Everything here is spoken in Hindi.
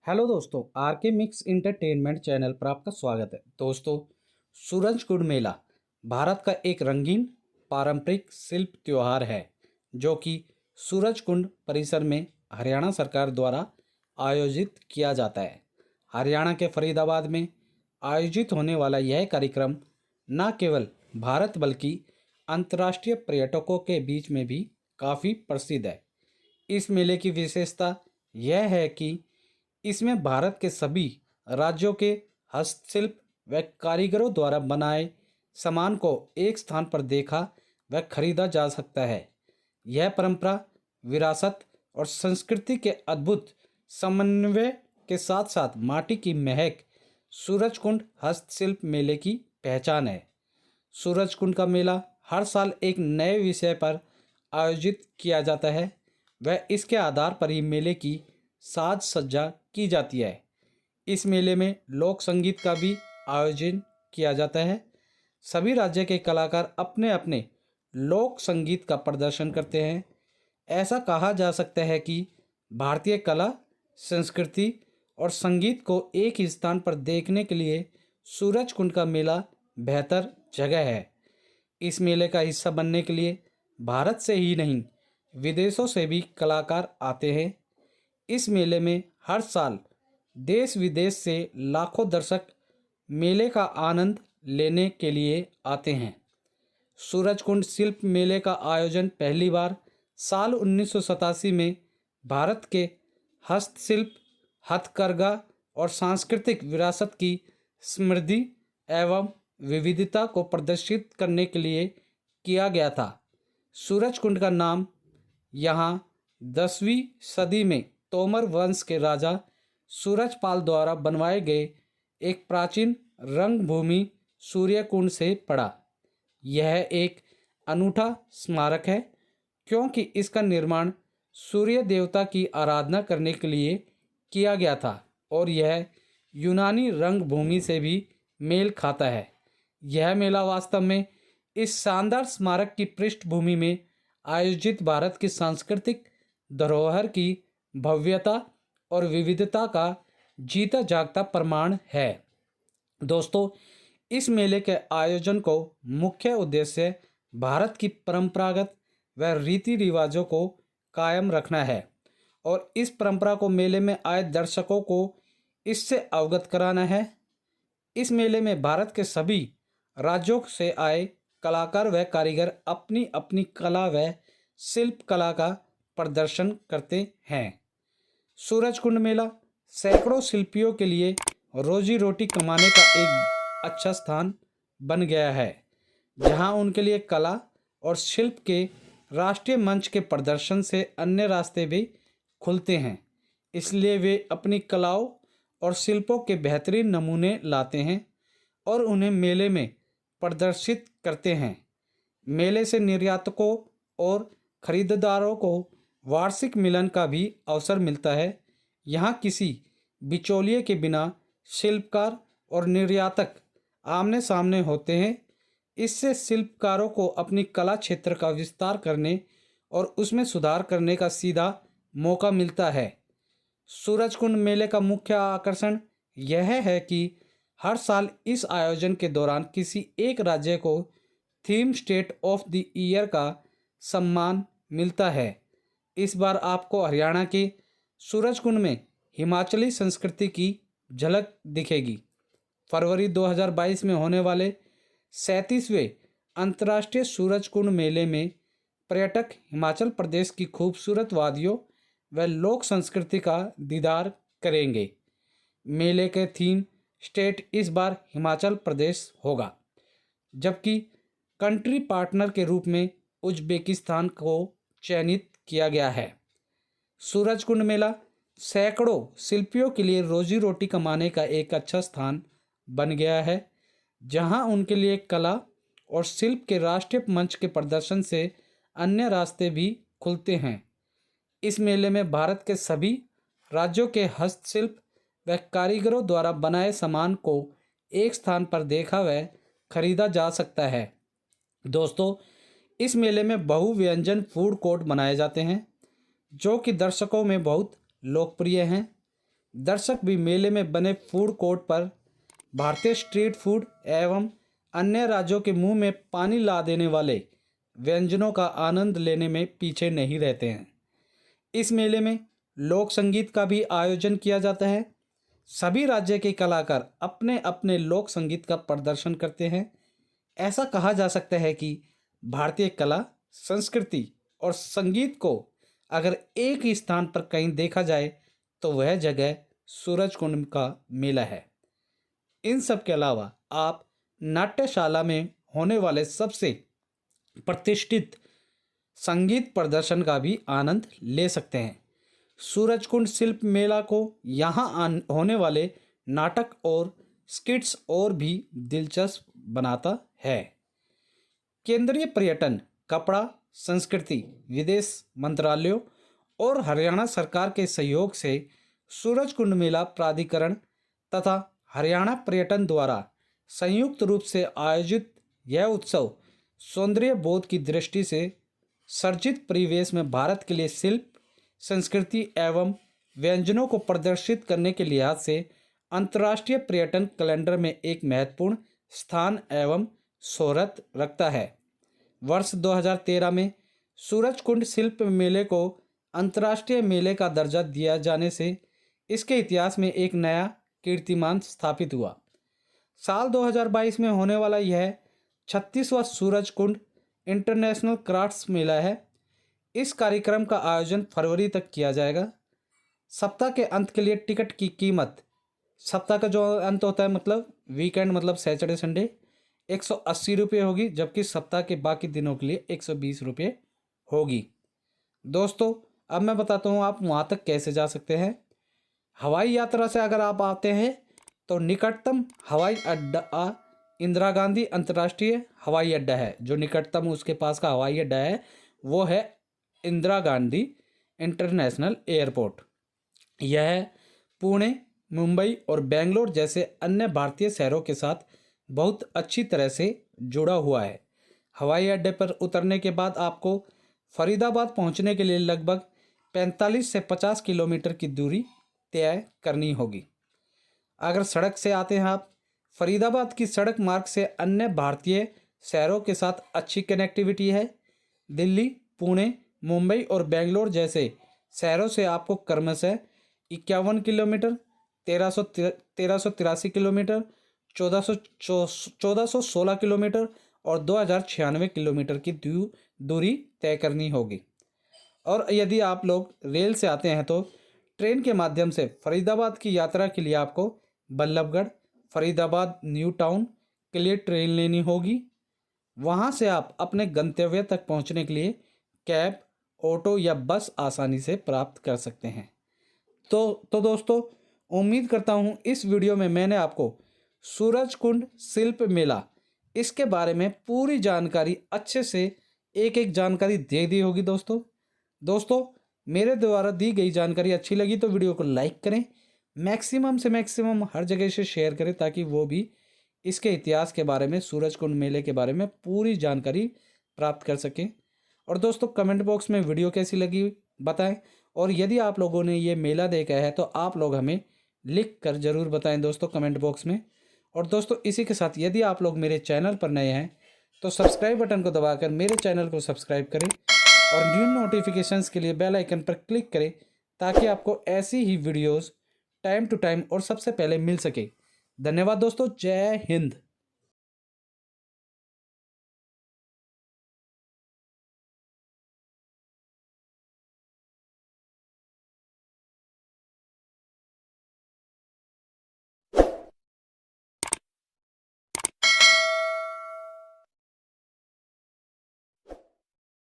हेलो दोस्तों, आर के मिक्स इंटरटेनमेंट चैनल पर आपका स्वागत है। दोस्तों, सूरजकुंड मेला भारत का एक रंगीन पारंपरिक शिल्प त्योहार है जो कि सूरजकुंड परिसर में हरियाणा सरकार द्वारा आयोजित किया जाता है। हरियाणा के फरीदाबाद में आयोजित होने वाला यह कार्यक्रम न केवल भारत बल्कि अंतर्राष्ट्रीय पर्यटकों के बीच में भी काफ़ी प्रसिद्ध है। इस मेले की विशेषता यह है कि इसमें भारत के सभी राज्यों के हस्तशिल्प व कारीगरों द्वारा बनाए सामान को एक स्थान पर देखा व खरीदा जा सकता है। यह परंपरा, विरासत और संस्कृति के अद्भुत समन्वय के साथ साथ माटी की महक सूरजकुंड हस्तशिल्प मेले की पहचान है। सूरजकुंड का मेला हर साल एक नए विषय पर आयोजित किया जाता है। वह इसके आधार पर ही मेले की साज सज्जा की जाती है। इस मेले में लोक संगीत का भी आयोजन किया जाता है। सभी राज्य के कलाकार अपने अपने लोक संगीत का प्रदर्शन करते हैं। ऐसा कहा जा सकता है कि भारतीय कला, संस्कृति और संगीत को एक ही स्थान पर देखने के लिए सूरजकुंड का मेला बेहतर जगह है। इस मेले का हिस्सा बनने के लिए भारत से ही नहीं, विदेशों से भी कलाकार आते हैं। इस मेले में हर साल देश विदेश से लाखों दर्शक मेले का आनंद लेने के लिए आते हैं। सूरजकुंड शिल्प मेले का आयोजन पहली बार साल 1987 में भारत के हस्तशिल्प, हथकरघा और सांस्कृतिक विरासत की समृद्धि एवं विविधता को प्रदर्शित करने के लिए किया गया था। सूरजकुंड का नाम यहाँ 10वीं सदी में तोमर वंश के राजा सूरजपाल द्वारा बनवाए गए एक प्राचीन रंगभूमि सूर्यकुंड से पड़ा। यह एक अनूठा स्मारक है क्योंकि इसका निर्माण सूर्य देवता की आराधना करने के लिए किया गया था और यह यूनानी रंगभूमि से भी मेल खाता है। यह मेला वास्तव में इस शानदार स्मारक की पृष्ठभूमि में आयोजित भारत की सांस्कृतिक धरोहर की भव्यता और विविधता का जीता जागता प्रमाण है। दोस्तों, इस मेले के आयोजन को मुख्य उद्देश्य भारत की परंपरागत व रीति रिवाजों को कायम रखना है और इस परंपरा को मेले में आए दर्शकों को इससे अवगत कराना है। इस मेले में भारत के सभी राज्यों से आए कलाकार व कारीगर अपनी अपनी कला व शिल्प कला का प्रदर्शन करते हैं। सूरजकुंड मेला सैकड़ों शिल्पियों के लिए रोजी रोटी कमाने का एक अच्छा स्थान बन गया है, जहां उनके लिए कला और शिल्प के राष्ट्रीय मंच के प्रदर्शन से अन्य रास्ते भी खुलते हैं। इसलिए वे अपनी कलाओं और शिल्पों के बेहतरीन नमूने लाते हैं और उन्हें मेले में प्रदर्शित करते हैं। मेले से निर्यातकों और खरीदारों को वार्षिक मिलन का भी अवसर मिलता है। यहाँ किसी बिचौलिए के बिना शिल्पकार और निर्यातक आमने सामने होते हैं। इससे शिल्पकारों को अपनी कला क्षेत्र का विस्तार करने और उसमें सुधार करने का सीधा मौका मिलता है। सूरजकुंड मेले का मुख्य आकर्षण यह है कि हर साल इस आयोजन के दौरान किसी एक राज्य को theme state of the year का सम्मान मिलता है। इस बार आपको हरियाणा के सूरजकुंड में हिमाचली संस्कृति की झलक दिखेगी। फरवरी 2022 में होने वाले 37वें अंतर्राष्ट्रीय सूरजकुंड मेले में पर्यटक हिमाचल प्रदेश की खूबसूरत वादियों व लोक संस्कृति का दीदार करेंगे। मेले के थीम स्टेट इस बार हिमाचल प्रदेश होगा, जबकि कंट्री पार्टनर के रूप में उज्बेकिस्तान को चयनित किया गया है। सूरजकुंड मेला सैकड़ों शिल्पियों के लिए रोजी रोटी कमाने का एक अच्छा स्थान बन गया है, जहां उनके लिए कला और शिल्प के राष्ट्रीय मंच के प्रदर्शन से अन्य रास्ते भी खुलते हैं। इस मेले में भारत के सभी राज्यों के हस्तशिल्प व कारीगरों द्वारा बनाए सामान को एक स्थान पर देखा व खरीदा जा सकता है। दोस्तों, इस मेले में बहुव्यंजन फूड कोर्ट बनाए जाते हैं जो कि दर्शकों में बहुत लोकप्रिय हैं। दर्शक भी मेले में बने फूड कोर्ट पर भारतीय स्ट्रीट फूड एवं अन्य राज्यों के मुंह में पानी ला देने वाले व्यंजनों का आनंद लेने में पीछे नहीं रहते हैं। इस मेले में लोक संगीत का भी आयोजन किया जाता है। सभी राज्य के कलाकार अपने अपने लोक संगीत का प्रदर्शन करते हैं। ऐसा कहा जा सकता है कि भारतीय कला, संस्कृति और संगीत को अगर एक ही स्थान पर कहीं देखा जाए तो वह जगह सूरजकुंड का मेला है। इन सब के अलावा आप नाट्यशाला में होने वाले सबसे प्रतिष्ठित संगीत प्रदर्शन का भी आनंद ले सकते हैं। सूरजकुंड शिल्प मेला को यहाँ होने वाले नाटक और स्किट्स और भी दिलचस्प बनाता है। केंद्रीय पर्यटन, कपड़ा, संस्कृति, विदेश मंत्रालयों और हरियाणा सरकार के सहयोग से सूरजकुंड मेला प्राधिकरण तथा हरियाणा पर्यटन द्वारा संयुक्त रूप से आयोजित यह उत्सव सौंदर्य बोध की दृष्टि से सर्जित परिवेश में भारत के लिए शिल्प, संस्कृति एवं व्यंजनों को प्रदर्शित करने के लिहाज से अंतर्राष्ट्रीय पर्यटन कैलेंडर में एक महत्वपूर्ण स्थान एवं शोहरत रखता है। वर्ष 2013 में सूरजकुंड शिल्प मेले को अंतर्राष्ट्रीय मेले का दर्जा दिया जाने से इसके इतिहास में एक नया कीर्तिमान स्थापित हुआ। साल 2022 में होने वाला यह 36वां सूरजकुंड इंटरनेशनल क्राफ्ट्स मेला है। इस कार्यक्रम का आयोजन फरवरी तक किया जाएगा। सप्ताह के अंत के लिए टिकट की कीमत, सप्ताह का जो अंत होता है मतलब वीकेंड मतलब सैटरडे संडे, 180 रुपये होगी, जबकि सप्ताह के बाकी दिनों के लिए 120 रुपये होगी। दोस्तों अब मैं बताता हूँ आप वहाँ तक कैसे जा सकते हैं। हवाई यात्रा से अगर आप आते हैं तो निकटतम हवाई अड्डा इंदिरा गांधी अंतर्राष्ट्रीय हवाई अड्डा है। जो निकटतम उसके पास का हवाई अड्डा है वो है इंदिरा गांधी इंटरनेशनल एयरपोर्ट। यह पुणे, मुंबई और बेंगलोर जैसे अन्य भारतीय शहरों के साथ बहुत अच्छी तरह से जुड़ा हुआ है। हवाई अड्डे पर उतरने के बाद आपको फरीदाबाद पहुंचने के लिए लगभग 45 से 50 किलोमीटर की दूरी तय करनी होगी। अगर सड़क से आते हैं आप, फरीदाबाद की सड़क मार्ग से अन्य भारतीय शहरों के साथ अच्छी कनेक्टिविटी है। दिल्ली, पुणे, मुंबई और बेंगलोर जैसे शहरों से आपको क्रमशः 51 किलोमीटर, 1383 किलोमीटर, 1416 किलोमीटर और 2096 किलोमीटर की दूरी तय करनी होगी। और यदि आप लोग रेल से आते हैं तो ट्रेन के माध्यम से फरीदाबाद की यात्रा के लिए आपको बल्लभगढ़, फरीदाबाद, न्यू टाउन के लिए ट्रेन लेनी होगी। वहाँ से आप अपने गंतव्य तक पहुँचने के लिए कैब, ऑटो या बस आसानी से प्राप्त कर सकते हैं। तो दोस्तों उम्मीद करता हूँ इस वीडियो में मैंने आपको सूरजकुंड शिल्प मेला इसके बारे में पूरी जानकारी अच्छे से एक जानकारी दे दी होगी। दोस्तों मेरे द्वारा दी गई जानकारी अच्छी लगी तो वीडियो को लाइक करें, मैक्सिमम से मैक्सिमम हर जगह से शेयर करें ताकि वो भी इसके इतिहास के बारे में, सूरजकुंड मेले के बारे में पूरी जानकारी प्राप्त कर सकें। और दोस्तों कमेंट बॉक्स में वीडियो कैसी लगी बताएं, और यदि आप लोगों ने ये मेला देखा है तो आप लोग हमें लिख कर ज़रूर बताएं दोस्तों कमेंट बॉक्स में। और दोस्तों इसी के साथ यदि आप लोग मेरे चैनल पर नए हैं तो सब्सक्राइब बटन को दबाकर मेरे चैनल को सब्सक्राइब करें और न्यू नोटिफिकेशंस के लिए बेल आइकन पर क्लिक करें ताकि आपको ऐसी ही वीडियोस टाइम टू टाइम और सबसे पहले मिल सके। धन्यवाद दोस्तों, जय हिंद।